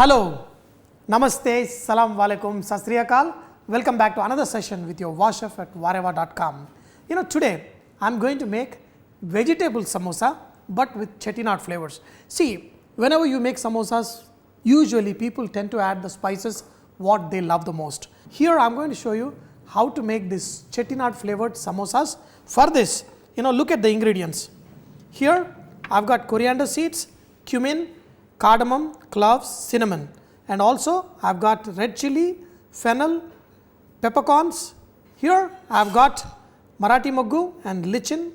Hello, Namaste, Salam Walaikum, Sat Sri Akal. Welcome back to another session with your Vahchef at VahRehVah.com. Today I am going to make vegetable samosa, but with chettinad flavors. See, whenever you make samosas, usually people tend to add the spices what they love the most. Here I am going to show you how to make this chettinad flavored samosas. For this, look at the ingredients. Here I have got coriander seeds, cumin, cardamom, cloves, cinnamon, and also I have got red chilli, fennel, peppercorns. Here I have got Marathi Muggu and Lichen.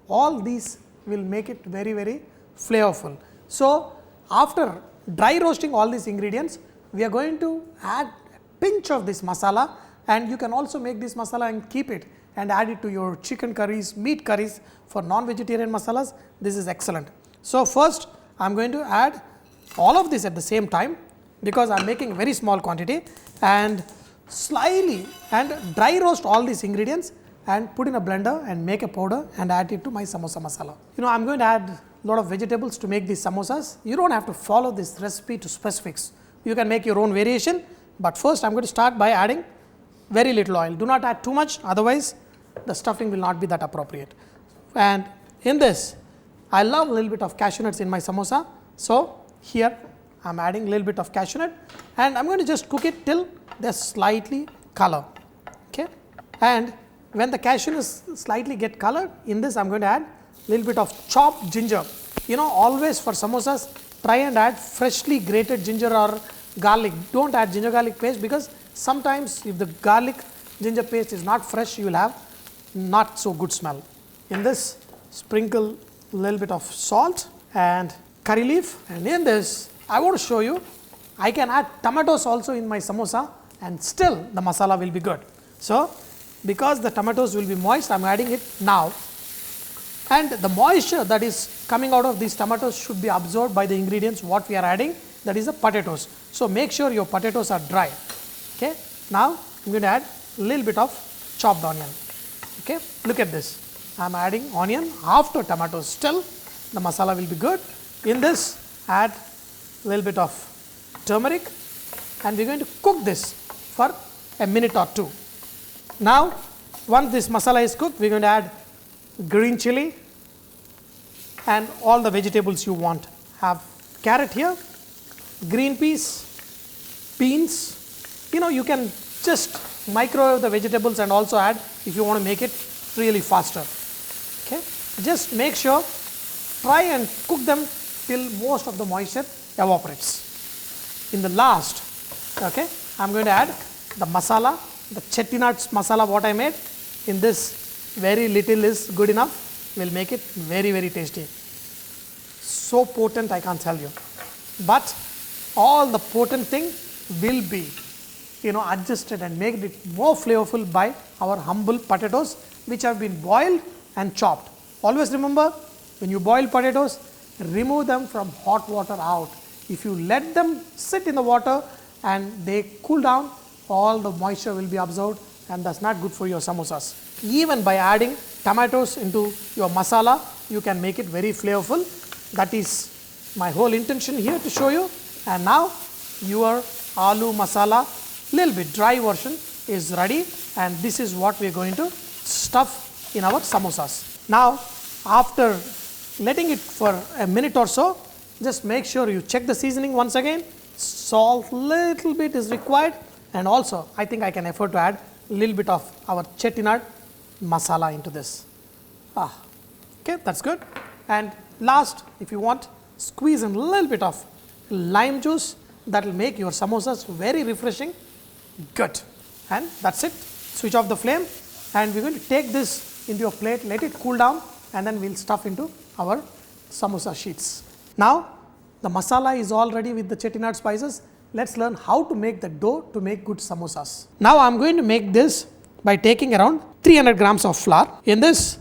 All these will make it very, very flavorful. So, after dry roasting all these ingredients, we are going to add a pinch of this masala, and you can also make this masala and keep it and add it to your chicken curries, meat curries. For non-vegetarian masalas, this is excellent. So, first I am going to add all of this at the same time, because I am making very small quantity, and slyly and dry roast all these ingredients and put in a blender and make a powder and add it to my samosa masala. I am going to add a lot of vegetables to make these samosas. You do not have to follow this recipe to specifics. You can make your own variation, but first I am going to start by adding very little oil. Do not add too much, otherwise the stuffing will not be that appropriate. And in this, I love a little bit of cashew nuts in my samosa. So, here I am adding a little bit of cashew nut, and I am going to just cook it till they are slightly color. Okay. And when the cashew nuts slightly get colored, in this I am going to add a little bit of chopped ginger. Always for samosas, try and add freshly grated ginger or garlic. Do not add ginger garlic paste, because sometimes if the garlic ginger paste is not fresh, you will have not so good smell. In this, sprinkle a little bit of salt and curry leaf, and in this I want to show you I can add tomatoes also in my samosa and still the masala will be good. So, because the tomatoes will be moist, I am adding it now, and the moisture that is coming out of these tomatoes should be absorbed by the ingredients what we are adding, that is the potatoes. So, make sure your potatoes are dry. Okay. Now, I am going to add a little bit of chopped onion. Okay. Look at this, I am adding onion after tomatoes, still the masala will be good. In this, add a little bit of turmeric, and we are going to cook this for a minute or two. Now, once this masala is cooked, we are going to add green chilli and all the vegetables you want. Have carrot here, green peas, beans. You can just microwave the vegetables and also add if you want to make it really faster. Okay. Just make sure, try and cook them till most of the moisture evaporates. In the last, okay, I am going to add the masala, the chettinad masala what I made. In this, very little is good enough, will make it very, very tasty. So potent, I can't tell you, but all the potent thing will be adjusted and made it more flavorful by our humble potatoes which have been boiled and chopped. Always remember, when you boil potatoes, remove them from hot water out. If you let them sit in the water and they cool down, all the moisture will be absorbed, and that is not good for your samosas. Even by adding tomatoes into your masala, you can make it very flavorful. That is my whole intention here to show you. And now your aloo masala, little bit dry version, is ready, and this is what we are going to stuff in our samosas. Now, after letting it for a minute or so, just make sure you check the seasoning once again. Salt little bit is required, and also I think I can afford to add a little bit of our chettinad masala into this. Okay, that is good. And last, if you want, squeeze in a little bit of lime juice, that will make your samosas very refreshing. Good. And that is it. Switch off the flame, and we are going to take this into a plate, let it cool down, and then we will stuff into our samosa sheets. Now, the masala is all ready with the chettinad spices. Let us learn how to make the dough to make good samosas. Now, I am going to make this by taking around 300 grams of flour. In this,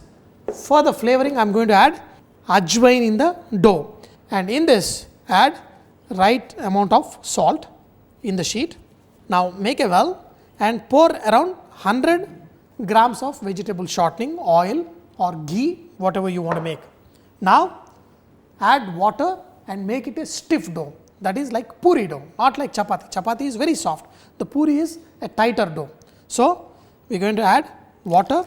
for the flavoring, I am going to add Ajwain in the dough, and in this add right amount of salt in the sheet. Now, make a well and pour around 100 grams of vegetable shortening, oil or ghee, whatever you want to make. Now, add water and make it a stiff dough. that is like puri dough, not like chapati. Chapati is very soft. The puri is a tighter dough. So, we are going to add water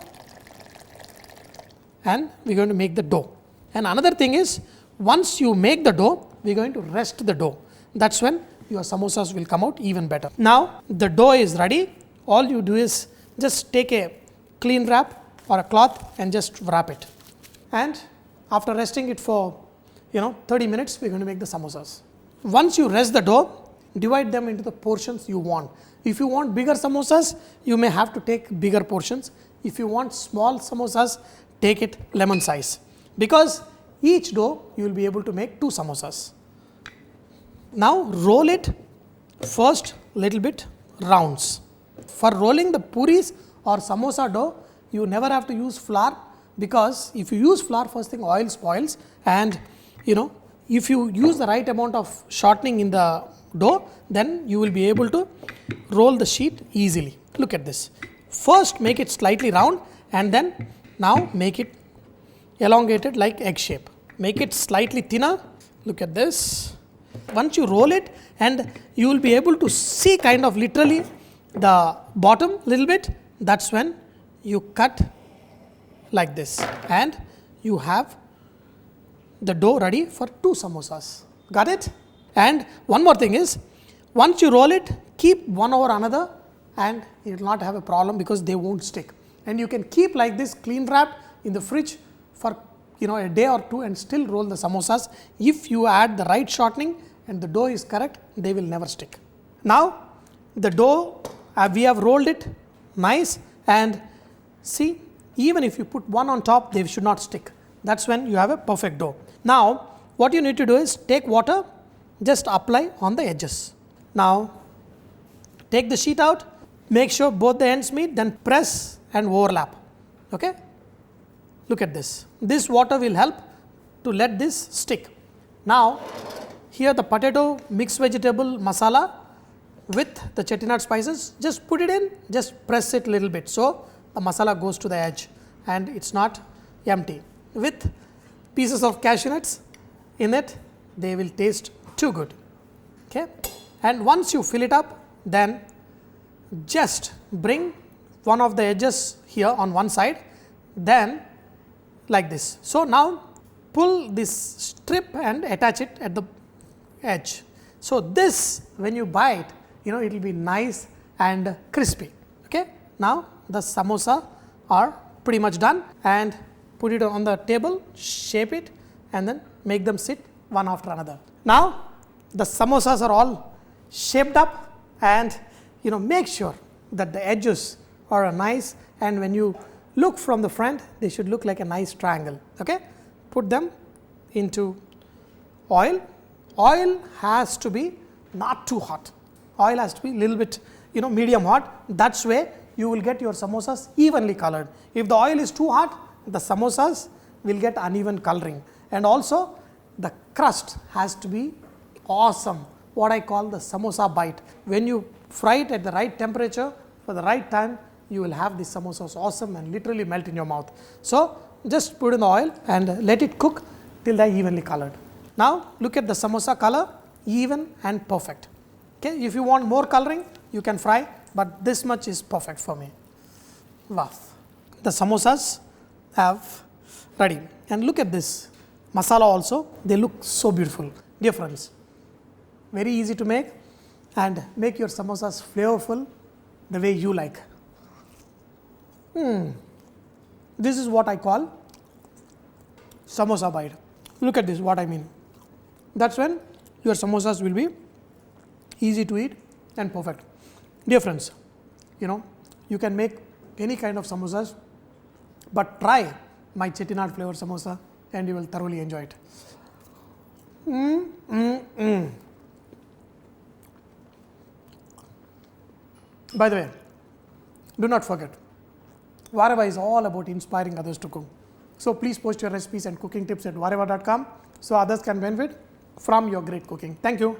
and we are going to make the dough. And another thing is, once you make the dough, we are going to rest the dough. That is when your samosas will come out even better. Now, the dough is ready. All you do is just take a clean wrap or a cloth and just wrap it. And after resting it for 30 minutes, we are going to make the samosas. Once you rest the dough, divide them into the portions you want. If you want bigger samosas, you may have to take bigger portions. If you want small samosas, take it lemon size, because each dough you will be able to make 2 samosas. Now, roll it first little bit rounds. For rolling the puris or samosa dough, you never have to use flour, because if you use flour, first thing oil spoils, and if you use the right amount of shortening in the dough, then you will be able to roll the sheet easily. Look at this. First make it slightly round and then now make it elongated like egg shape. Make it slightly thinner. Look at this. Once you roll it, and you will be able to see kind of literally the bottom little bit, that's when you cut like this and you have the dough ready for 2 samosas. Got it? And one more thing is, once you roll it, keep one over another and you will not have a problem because they won't stick. And you can keep like this clean wrapped in the fridge for a day or 2 and still roll the samosas. If you add the right shortening and the dough is correct, they will never stick. Now, the dough, we have rolled it nice, and see, even if you put one on top, they should not stick. That is when you have a perfect dough. Now, what you need to do is take water, just apply on the edges. Now, take the sheet out, make sure both the ends meet, then press and overlap. Okay? Look at this. This water will help to let this stick. Now, here the potato mixed vegetable masala with the chettinad spices, just put it in, just press it a little bit. So, the masala goes to the edge and it is not empty. With pieces of cashew nuts in it, they will taste too good. Okay? And once you fill it up, then just bring one of the edges here on one side, then like this. So, now pull this strip and attach it at the edge. So, this when you bite, it will be nice and crispy. Okay? Now, the samosa are pretty much done, and put it on the table, shape it and then make them sit one after another. Now, the samosas are all shaped up, and make sure that the edges are nice, and when you look from the front, they should look like a nice triangle. Okay? Put them into oil. Oil has to be not too hot. Oil has to be little bit medium hot. That's way you will get your samosas evenly colored. If the oil is too hot, the samosas will get uneven coloring, and also the crust has to be awesome, what I call the samosa bite. When you fry it at the right temperature for the right time, you will have the samosas awesome and literally melt in your mouth. So, just put in the oil and let it cook till they are evenly colored. Now, look at the samosa color, even and perfect. Okay? If you want more coloring, you can fry, but this much is perfect for me. Wow. The samosas have ready, and look at this masala also, they look so beautiful. Dear friends, very easy to make, and make your samosas flavorful the way you like. This is what I call samosa bite. Look at this, what I mean. That's when your samosas will be easy to eat and perfect. Dear friends, you can make any kind of samosas, but try my chettinad flavor samosa and you will thoroughly enjoy it. By the way, do not forget, VahRehVah is all about inspiring others to cook. So, please post your recipes and cooking tips at VahRehVah.com so others can benefit from your great cooking. Thank you.